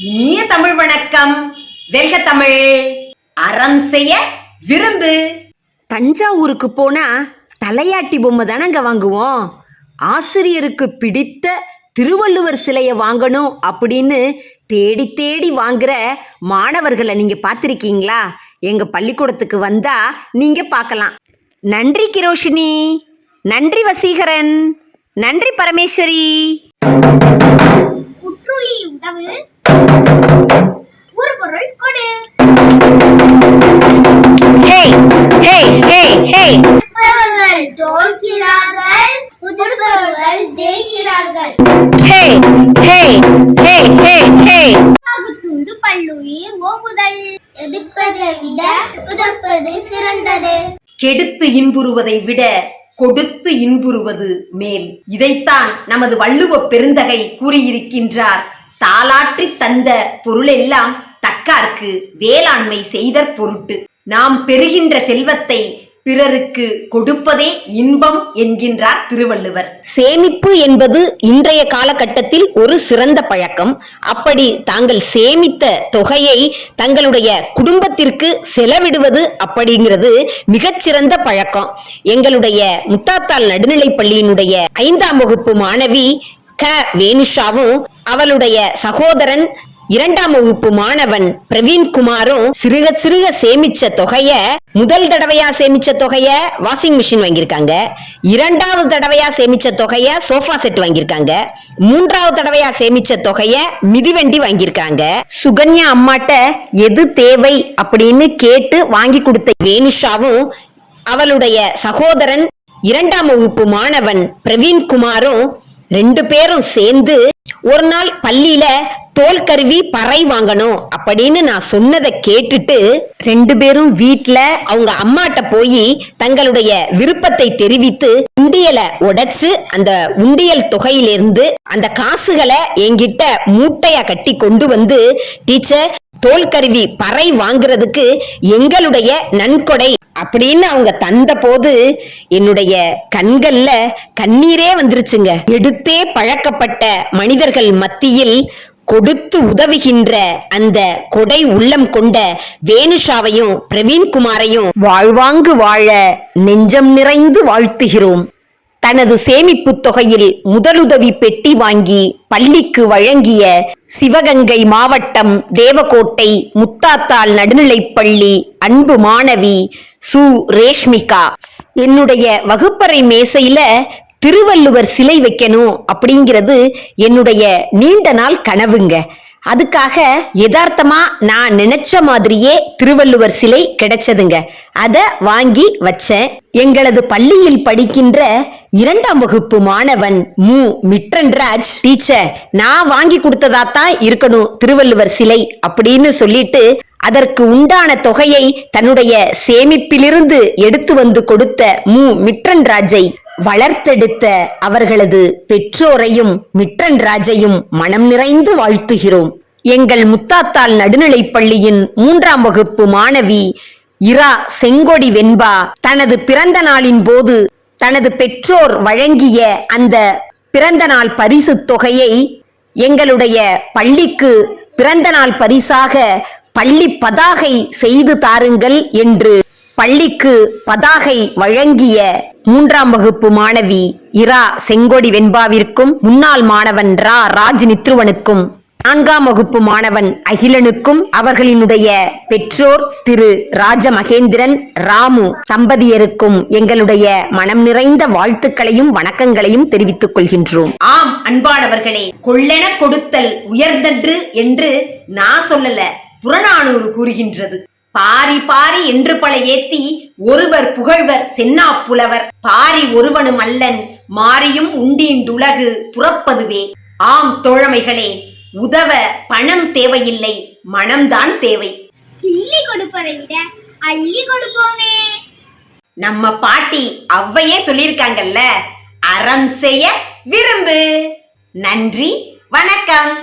இனிய தமிழ் வணக்கம். வெல்க தமிழ். அறம் செய்ய விரும்பு. தஞ்சாவூருக்கு போனா தலையாட்டி பொம்மை தானங்க வாங்குவோம். ஆசிரியருக்கு பிடித்த திருவள்ளுவர் சிலையை வாங்கணும் அப்படின்னு தேடி தேடி வாங்குற மாணவர்களை நீங்க பார்த்துருக்கீங்களா? எங்க பள்ளிக்கூடத்துக்கு வந்தா நீங்க பார்க்கலாம். நன்றி கிரோஷினி, நன்றி வசீகரன், நன்றி பரமேஸ்வரி. உற்றுளி உதவு, ஒரு பொருள் கொடு. உடுப்பவர்கள் தோற்கிறார்கள், உடுப்பவர்கள் தேய்கிறார்கள். துண்டு பல்லுயிர் ஓம்புதல். எடுப்பதை விட உடுப்பது சிறந்தது. கெடுத்து இன்புறுவதை விட கொடுத்து இன்புறுவது மேல். இதைத்தான் நமது வள்ளுவ பெருந்தகை கூறியிருக்கின்றார். தாலாற்றி தந்த பொருளெல்லாம் தக்கார்க்கு வேளாண்மை செய்தற் பொருட்டு. நாம் பெறுகின்ற செல்வத்தை பிறருக்கு கொடுப்பதே இன்பம் என்கின்றார் திருவள்ளுவர். சேமிப்பு என்பது இன்றைய காலகட்டத்தில் ஒரு சிறந்த பழக்கம். அப்படி தாங்கள் சேமித்த தொகையை தங்களுடைய குடும்பத்திற்கு செலவிடுவது அப்படிங்கிறது மிகச்சிறந்த பழக்கம். எங்களுடைய முத்தாத்தாள் நடுநிலைப் பள்ளியினுடைய 5ஆம் வகுப்பு மாணவி க வேணுஷாவும் அவளுடைய சகோதரன் 2ஆம் வகுப்பு மாணவன் பிரவீன்குமாரும் சிறுக சிறுக சேமிச்ச தொகைய, முதல் தடவையா சேமிச்ச தொகைய வாஷிங் மிஷின் வாங்கியிருக்காங்க, 2வது தடவையா சேமிச்ச தொகைய சோஃபா செட் வாங்கியிருக்காங்க, 3வது தடவையா சேமிச்ச தொகைய மிதிவண்டி வாங்கியிருக்காங்க. சுகன்யா அம்மாட்ட எது தேவை அப்படின்னு கேட்டு வாங்கி கொடுத்த வேணுஷாவும் அவளுடைய சகோதரன் 2ஆம் வகுப்பு மாணவன் பிரவீன்குமாரும் 2 பேரும் சேர்ந்து ஒரு நாள் பள்ளியில தோல் கருவி பறை வாங்கணும் அப்படின்னு நான் சொன்னதை கேட்டுட்டு 2 பேரும் வீட்டுல அவங்க அம்மாட்ட போய் தங்களுடைய விருப்பத்தை தெரிவித்து உண்டியலை உடைச்சு அந்த உண்டியல் தொகையிலிருந்து அந்த காசுகளை என்கிட்ட மூட்டையா கட்டி கொண்டு வந்து, டீச்சர் தோல்கருவி பறை வாங்குறதுக்கு எங்களுடைய நன்கொடை அப்படின்னு அவங்க தந்த போது என்னுடைய கண்கள்ல கண்ணீரே வந்துருச்சுங்க. எடுத்தே பழக்கப்பட்ட மனிதர்கள் மத்தியில் கொடுத்து உதவுகின்ற அந்த கொடை உள்ளம் கொண்ட வேணுஷாவையும் பிரவீன்குமாரையும் வாழ்வாங்கு வாழ நெஞ்சம் நிறைந்து வாழ்த்துகிறோம். தனது சேமிப்பு தொகையில் முதலுதவி பெட்டி வாங்கி பள்ளிக்கு வழங்கிய சிவகங்கை மாவட்டம் தேவக்கோட்டை முத்தாத்தாள் நடுநிலைப்பள்ளி அன்பு மாணவி சு ரேஷ்மிகா. என்னுடைய வகுப்பறை மேசையில திருவள்ளுவர் சிலை வைக்கணும் அப்படிங்கிறது என்னுடைய நீண்ட நாள் கனவுங்க. அதுக்காக யதார்த்தமா நான் நினைச்ச மாதிரியே திருவள்ளுவர் சிலை கிடைச்சதுங்க. அத வாங்கி வச்சேன். எங்களது பள்ளியில் படிக்கின்ற 2ஆம் வகுப்பு மாணவன் மு மிட்ரன்ராஜ், டீச்சர் நான் வாங்கி கொடுத்ததாத்தான் இருக்கணும் திருவள்ளுவர் சிலை அப்படின்னு சொல்லிட்டு அதற்கு உண்டான தொகையை தன்னுடைய சேமிப்பிலிருந்து எடுத்து வந்து கொடுத்த மு மிட்ரன்ராஜை வளர்த்தெடுத்த அவர்களது பெற்றோரையும் மிட்ரன்ராஜையும் மனம் நிறைந்து வாழ்த்துகிறோம். எங்கள் முத்தாத்தாள் நடுநிலைப் பள்ளியின் 3ஆம் வகுப்பு மாணவி இரா செங்கொடி வெண்பா தனது பிறந்த நாளின் போது தனது பெற்றோர் வழங்கிய அந்த பிறந்த நாள் பரிசு தொகையை எங்களுடைய பள்ளிக்கு பிறந்த நாள் பரிசாக பள்ளி பதாகை செய்து தாருங்கள் என்று பள்ளிக்கு பதாகை வழங்கிய 3ஆம் வகுப்பு மாணவி இரா செங்கொடி வெண்பாவிற்கும், முன்னாள் மாணவன் ரா ராஜ் நித்ருவனுக்கும், 4ஆம் வகுப்பு மாணவன் அகிலனுக்கும் அவர்களினுடைய பெற்றோர் திரு ராஜ மகேந்திரன் ராமு தம்பதியருக்கும் எங்களுடைய மனம் நிறைந்த வாழ்த்துக்களையும் வணக்கங்களையும் தெரிவித்துக் கொள்கின்றோம். ஆம் அன்பானவர்களே, கொள்ளென கொடுத்தல் உயர்ந்தன்று என்று நான் சொல்லல, புறநானூறு கூறுகின்றது. பாரி பாரி என்று பல ஏத்தி ஒருவர் புகழ்வர் சென்னா புலவர். பாரி ஒருவனும் அல்லன் மாரியும் உண்டீண்டுலகு புறப்பதுவே. ஆம் தோழமைகளே, உதவ பணம் தேவையில்லை, மனம்தான் தேவை. கிள்ளி கொடுப்பதை விட அள்ளி கொடுப்போமே. நம்ம பாட்டி அவ்வையே சொல்லியிருக்காங்கல்ல, அறம் செய்ய விரும்பு. நன்றி, வணக்கம்.